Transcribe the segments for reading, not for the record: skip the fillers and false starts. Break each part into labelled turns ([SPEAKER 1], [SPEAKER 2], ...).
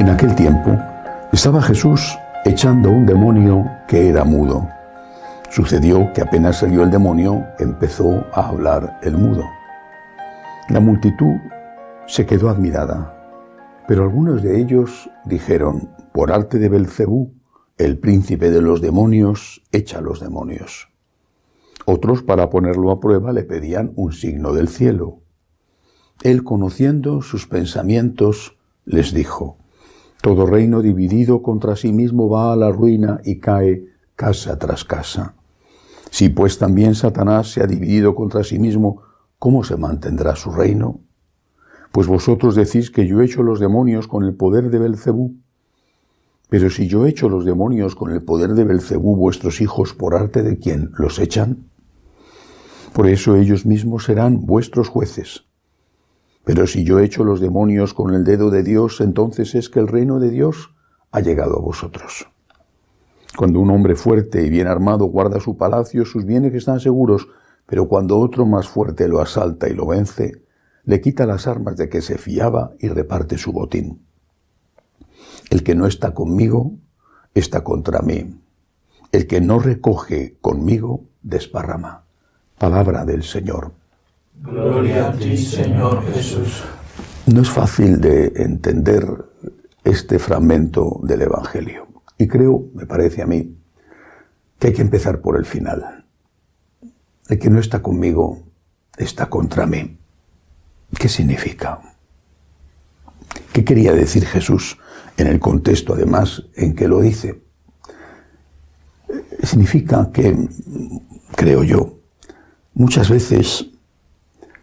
[SPEAKER 1] En aquel tiempo estaba Jesús echando un demonio que era mudo. Sucedió que apenas salió el demonio, empezó a hablar el mudo. La multitud se quedó admirada, pero algunos de ellos dijeron: por arte de Belcebú, el príncipe de los demonios, echa los demonios. Otros, para ponerlo a prueba, le pedían un signo del cielo. Él, conociendo sus pensamientos, les dijo: todo reino dividido contra sí mismo va a la ruina y cae casa tras casa. Si pues también Satanás se ha dividido contra sí mismo, ¿cómo se mantendrá su reino? Pues vosotros decís que yo echo los demonios con el poder de Belcebú. Pero si yo echo los demonios con el poder de Belcebú, vuestros hijos, ¿por arte de quién los echan? Por eso ellos mismos serán vuestros jueces. Pero si yo echo los demonios con el dedo de Dios, entonces es que el reino de Dios ha llegado a vosotros. Cuando un hombre fuerte y bien armado guarda su palacio, sus bienes están seguros, pero cuando otro más fuerte lo asalta y lo vence, le quita las armas de que se fiaba y reparte su botín. El que no está conmigo, está contra mí. El que no recoge conmigo, desparrama. Palabra del Señor.
[SPEAKER 2] Gloria a ti, Señor Jesús.
[SPEAKER 1] No es fácil de entender este fragmento del Evangelio. Y creo, me parece a mí, que hay que empezar por el final. El que no está conmigo, está contra mí. ¿Qué significa? ¿Qué quería decir Jesús en el contexto, además, en que lo dice? Significa que, creo yo, muchas veces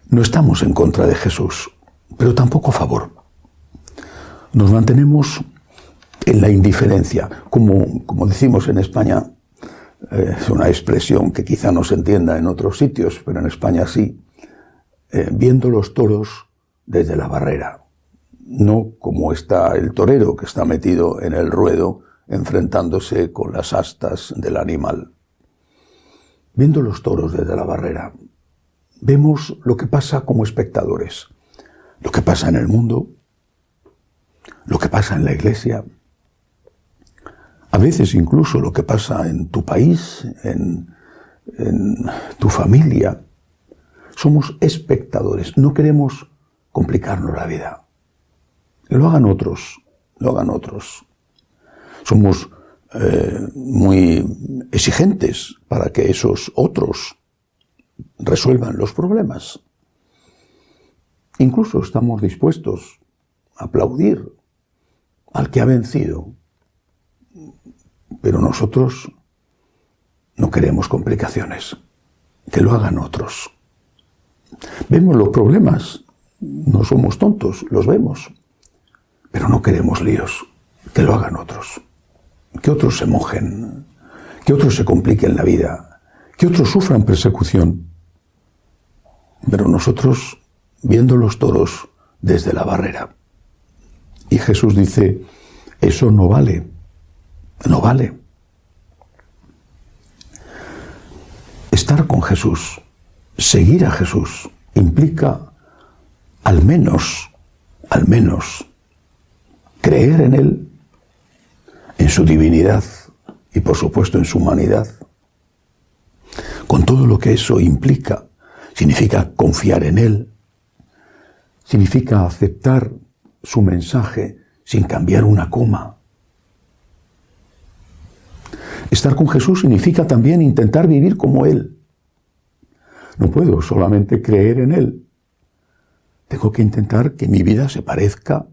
[SPEAKER 1] no estamos en contra de Jesús, pero tampoco a favor. Nos mantenemos en la indiferencia, como decimos en España, es una expresión que quizá no se entienda en otros sitios, pero en España sí, viendo los toros desde la barrera, no como está el torero que está metido en el ruedo enfrentándose con las astas del animal. Viendo los toros desde la barrera, vemos lo que pasa como espectadores, lo que pasa en el mundo, lo que pasa en la iglesia, a veces incluso lo que pasa en tu país, en tu familia. Somos espectadores, no queremos complicarnos la vida. Que lo hagan otros, lo hagan otros. Somos muy exigentes para que esos otros resuelvan los problemas. Incluso estamos dispuestos a aplaudir al que ha vencido, pero nosotros no queremos complicaciones, que lo hagan otros. Vemos los problemas, no somos tontos, los vemos, pero no queremos líos, que lo hagan otros, que otros se mojen, que otros se compliquen la vida, que otros sufran persecución. Pero nosotros, viendo los toros desde la barrera, y Jesús dice: eso no vale, no vale. Estar con Jesús, seguir a Jesús, implica al menos, creer en Él, en su divinidad y por supuesto en su humanidad. Con todo lo que eso implica, significa confiar en Él, significa aceptar su mensaje sin cambiar una coma. Estar con Jesús significa también intentar vivir como Él. No puedo solamente creer en Él. Tengo que intentar que mi vida se parezca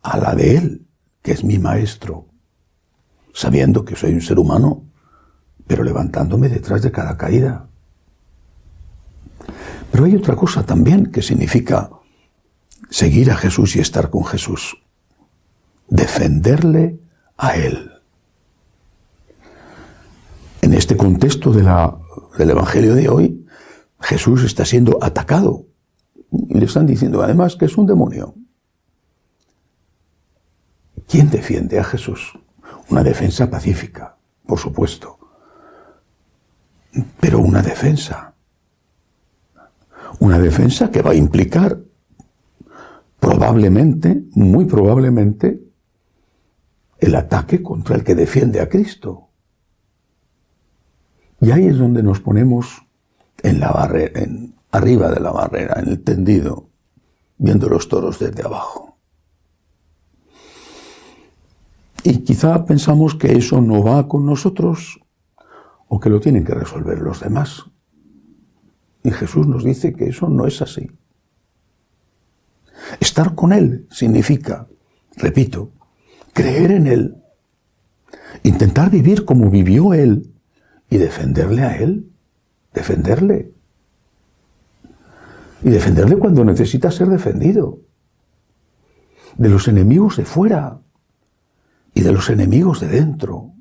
[SPEAKER 1] a la de Él, que es mi maestro, sabiendo que soy un ser humano, pero levantándome detrás de cada caída. Pero hay otra cosa también que significa seguir a Jesús y estar con Jesús. Defenderle a Él. En este contexto del Evangelio de hoy, Jesús está siendo atacado. Y le están diciendo además que es un demonio. ¿Quién defiende a Jesús? Una defensa pacífica, por supuesto. Pero una defensa. Una defensa que va a implicar probablemente, muy probablemente, el ataque contra el que defiende a Cristo. Y ahí es donde nos ponemos en la barrera, arriba de la barrera, en el tendido, viendo los toros desde abajo. Y quizá pensamos que eso no va con nosotros o que lo tienen que resolver los demás. Y Jesús nos dice que eso no es así. Estar con Él significa, repito, creer en Él, intentar vivir como vivió Él y defenderle a Él, defenderle. Y defenderle cuando necesita ser defendido. De los enemigos de fuera y de los enemigos de dentro.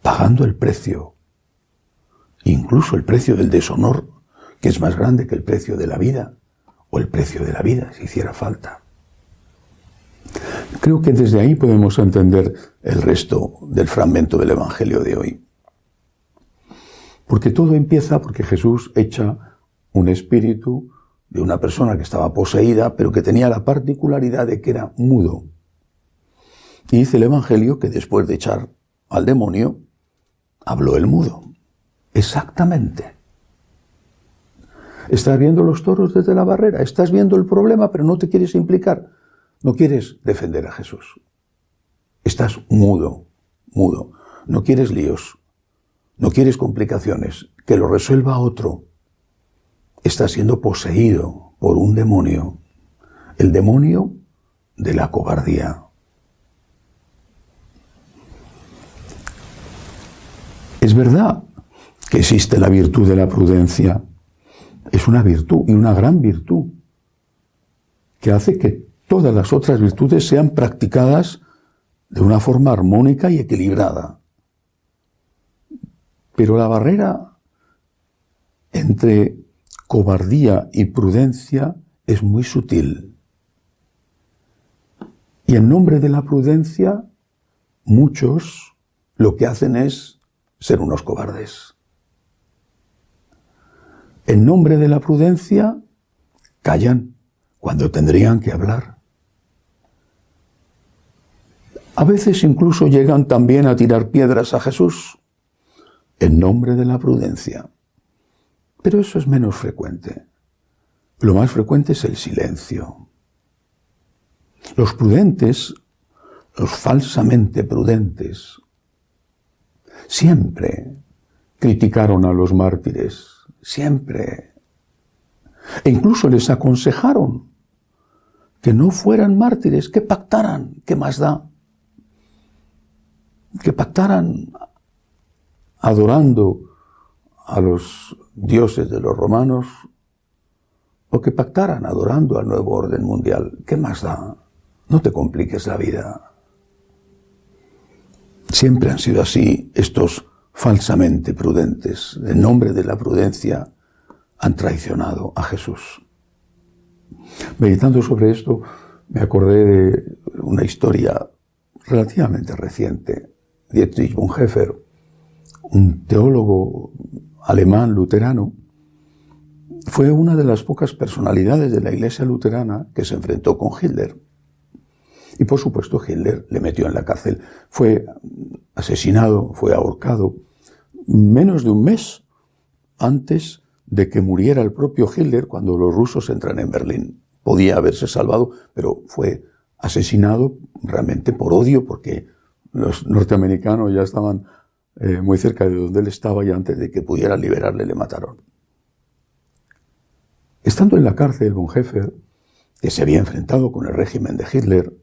[SPEAKER 1] Pagando el precio, incluso el precio del deshonor, que es más grande que el precio de la vida, o el precio de la vida, si hiciera falta. Creo que desde ahí podemos entender el resto del fragmento del Evangelio de hoy. Porque todo empieza porque Jesús echa un espíritu de una persona que estaba poseída, pero que tenía la particularidad de que era mudo. Y dice el Evangelio que después de echar al demonio, habló el mudo. Exactamente. Estás viendo los toros desde la barrera, estás viendo el problema, pero no te quieres implicar. No quieres defender a Jesús. Estás mudo, mudo. No quieres líos, no quieres complicaciones, que lo resuelva otro. Estás siendo poseído por un demonio, el demonio de la cobardía. Es verdad que existe la virtud de la prudencia. Es una virtud y una gran virtud que hace que todas las otras virtudes sean practicadas de una forma armónica y equilibrada. Pero la barrera entre cobardía y prudencia es muy sutil. Y en nombre de la prudencia, muchos lo que hacen es ser unos cobardes. En nombre de la prudencia, callan cuando tendrían que hablar. A veces incluso llegan también a tirar piedras a Jesús, en nombre de la prudencia. Pero eso es menos frecuente. Lo más frecuente es el silencio. Los prudentes, los falsamente prudentes, siempre criticaron a los mártires, siempre. E incluso les aconsejaron que no fueran mártires, que pactaran, ¿qué más da? Que pactaran adorando a los dioses de los romanos o que pactaran adorando al nuevo orden mundial. ¿Qué más da? No te compliques la vida. Siempre han sido así estos falsamente prudentes. En nombre de la prudencia han traicionado a Jesús. Meditando sobre esto, me acordé de una historia relativamente reciente. Dietrich Bonhoeffer, un teólogo alemán luterano, fue una de las pocas personalidades de la Iglesia luterana que se enfrentó con Hitler. Y por supuesto Hitler le metió en la cárcel. Fue asesinado, fue ahorcado, menos de un mes antes de que muriera el propio Hitler cuando los rusos entran en Berlín. Podía haberse salvado, pero fue asesinado realmente por odio, porque los norteamericanos ya estaban muy cerca de donde él estaba y antes de que pudiera liberarle le mataron. Estando en la cárcel, Bonhoeffer, que se había enfrentado con el régimen de Hitler,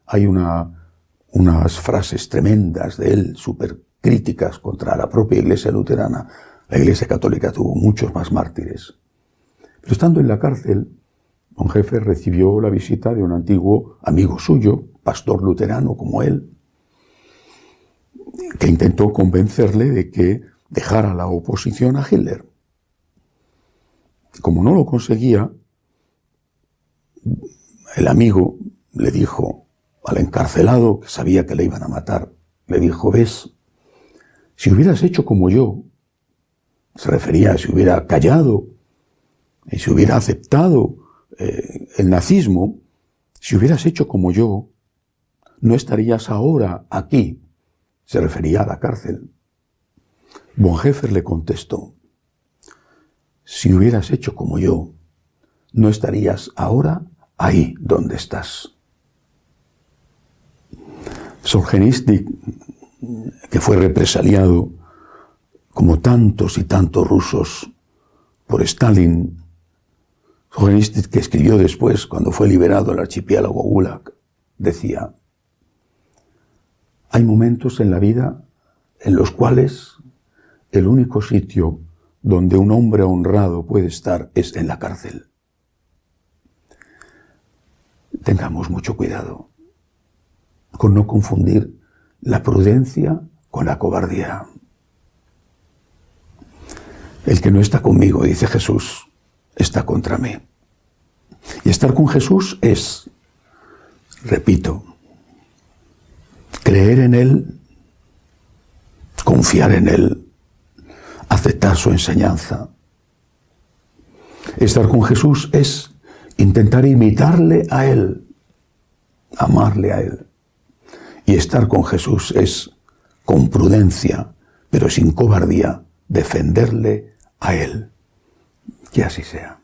[SPEAKER 1] hay unas frases tremendas de él, súper críticas contra la propia Iglesia luterana. La Iglesia católica tuvo muchos más mártires. Pero estando en la cárcel, Bonhoeffer recibió la visita de un antiguo amigo suyo, pastor luterano como él, que intentó convencerle de que dejara la oposición a Hitler. Como no lo conseguía, el amigo le dijo al encarcelado, que sabía que le iban a matar, le dijo: ¿ves? Si hubieras hecho como yo, se refería a si hubiera callado y si hubiera aceptado el nazismo, si hubieras hecho como yo, no estarías ahora aquí. Se refería a la cárcel. Bonhoeffer le contestó: si hubieras hecho como yo, no estarías ahora ahí donde estás. Solzhenitsyn, que fue represaliado como tantos y tantos rusos por Stalin, Solzhenitsyn, que escribió después, cuando fue liberado el archipiélago Gulag, decía: hay momentos en la vida en los cuales el único sitio donde un hombre honrado puede estar es en la cárcel. Tengamos mucho cuidado con no confundir la prudencia con la cobardía. El que no está conmigo, dice Jesús, está contra mí. Y estar con Jesús es, repito, creer en Él, confiar en Él, aceptar su enseñanza. Estar con Jesús es intentar imitarle a Él, amarle a Él. Y estar con Jesús es, con prudencia, pero sin cobardía, defenderle a Él. Que así sea.